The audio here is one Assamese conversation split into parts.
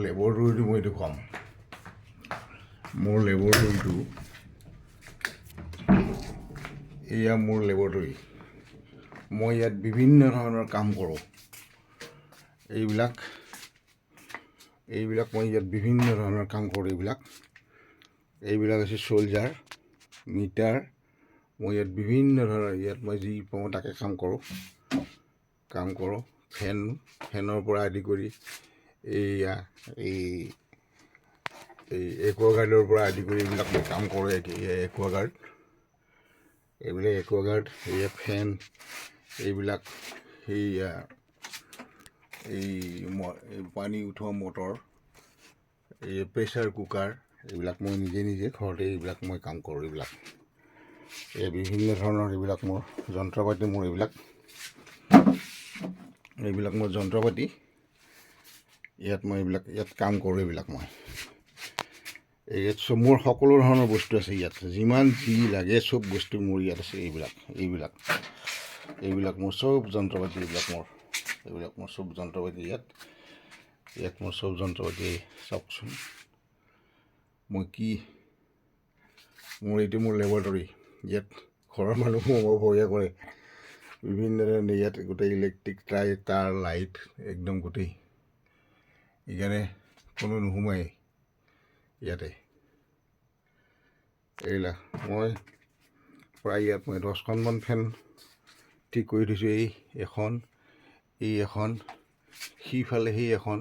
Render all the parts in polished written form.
লেবৰেটৰীটো মই দেখুৱাম। মোৰ লেবৰেটৰীটো এয়া মোৰ লেবৰেটৰী। মই ইয়াত বিভিন্ন ধৰণৰ কাম কৰোঁ। এইবিলাক মই ইয়াত বিভিন্ন ধৰণৰ কাম কৰোঁ। এইবিলাক হৈছে চ'লজাৰ, মিটাৰ। মই ইয়াত বিভিন্ন ধৰণৰ মই যি পাওঁ তাকে কাম কৰোঁ। ফেনৰ পৰা আদি কৰি এই একুৱাগাৰ্ডৰ পৰা আদি কৰি এইবিলাক মই কাম কৰোঁ। একুৱাগাৰ্ড, এয়া ফেন, এইবিলাক এই পানী উঠোৱা মটৰ, এই প্ৰেছাৰ কুকাৰ, এইবিলাক মই নিজে ঘৰতে এইবিলাক মই কাম কৰোঁ। এই বিভিন্ন ধৰণৰ মোৰ যন্ত্ৰপাতি, এইবিলাক মোৰ যন্ত্ৰপাতি। ইয়াত কাম কৰোঁ। ইয়াত মোৰ সকলো ধৰণৰ বস্তু আছে। ইয়াত যিমান যি লাগে চব বস্তু মোৰ ইয়াত আছে। এইবিলাক মোৰ চব যন্ত্ৰপাতি। মোৰ চব যন্ত্ৰপাতি ইয়াত মোৰ চব যন্ত্ৰপাতি। চাওকচোন এইটো মোৰ লেবৰেটৰী। ইয়াত ঘৰৰ মানুহ সোমাব ভয় কৰে। বিভিন্ন ধৰণে ইয়াত গোটেই ইলেক্ট্ৰিক তাৰ লাইট একদম গোটেই, সেইকাৰণে কোনো নোসোমায় ইয়াতে। এইবিলাক মই প্ৰায় ইয়াত 10খনমান ফেন ঠিক কৰি থৈছোঁ। এই এখন, সিফালে সেই এখন,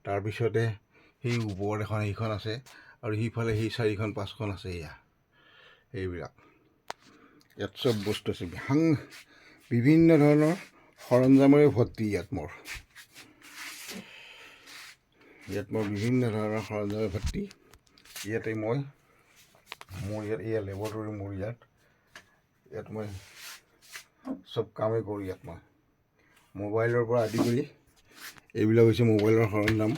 তাৰপিছতে সেই ওপৰত এখন, সেইখন আছে, আৰু সিফালে সেই 4-5খন আছে। এইবিলাক ইয়াত চব বস্তু আছে। বিভিন্ন ধৰণৰ সৰঞ্জামেৰে ভৰ্তি ইয়াত মোৰ বিভিন্ন ধৰণৰ সৰঞ্জামেৰে ভৰ্তি। ইয়াতে মোৰ এয়া লেবৰেটৰী। ইয়াত মই চব কামেই কৰোঁ। ইয়াত মই মোবাইলৰ পৰা আদি কৰি, এইবিলাক হৈছে মোবাইলৰ সৰঞ্জাম।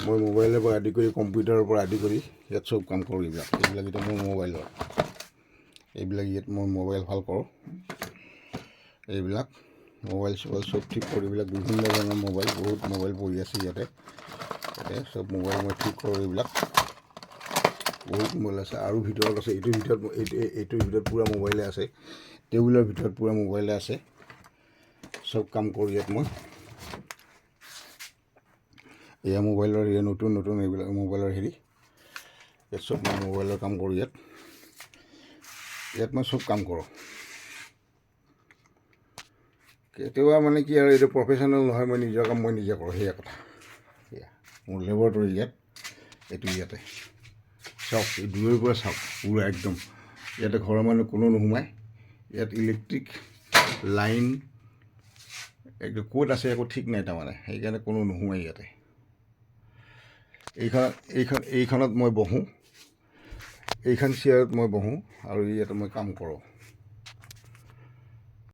মই মোবাইলৰ পৰা আদি কৰি, কম্পিউটাৰৰ পৰা আদি কৰি ইয়াত চব কাম কৰোঁ। এইবিলাক এতিয়া মোৰ মোবাইলৰ। ইয়াত মই মোবাইল ভাল কৰোঁ। মোবাইল চোবাইল চব ঠিক কৰি, বিভিন্ন ধৰণৰ বহুত মোবাইল পৰি আছে ইয়াতে চব মোবাইল মই ঠিক কৰোঁ। বহুত মোবাইল আছে, আৰু ভিতৰত আছে। এইটোৰ ভিতৰত পূৰা মোবাইলে আছে। টেবুলৰ ভিতৰত পূৰা মোবাইলে আছে। চব কাম কৰোঁ ইয়াত মই। এয়া মোবাইলৰ নতুন এইবিলাক মোবাইলৰ ইয়াত চব মই মোবাইলৰ কাম কৰোঁ। ইয়াত মই চব কাম কৰোঁ। কেতিয়াবা কি আৰু এইটো প্ৰফেশ্যনেল নহয়, মই নিজৰ কাম মই নিজে কৰোঁ। সেয়া কথা। মোৰ লেবৰেটৰী ইয়াতে চাওক, এই দূৰৰ পৰা চাওক, পূৰা একদম ইয়াতে ঘৰৰ মানুহ কোনো নোসোমায়। ইয়াত ইলেক্ট্ৰিক লাইন একদম ক'ত আছে একো ঠিক নাই তাৰমানে, সেইকাৰণে কোনো নোসোমায় ইয়াতে। এইখনত মই বহোঁ, এইখন চেয়াৰত মই বহোঁ, আৰু ইয়াতে মই কাম কৰোঁ।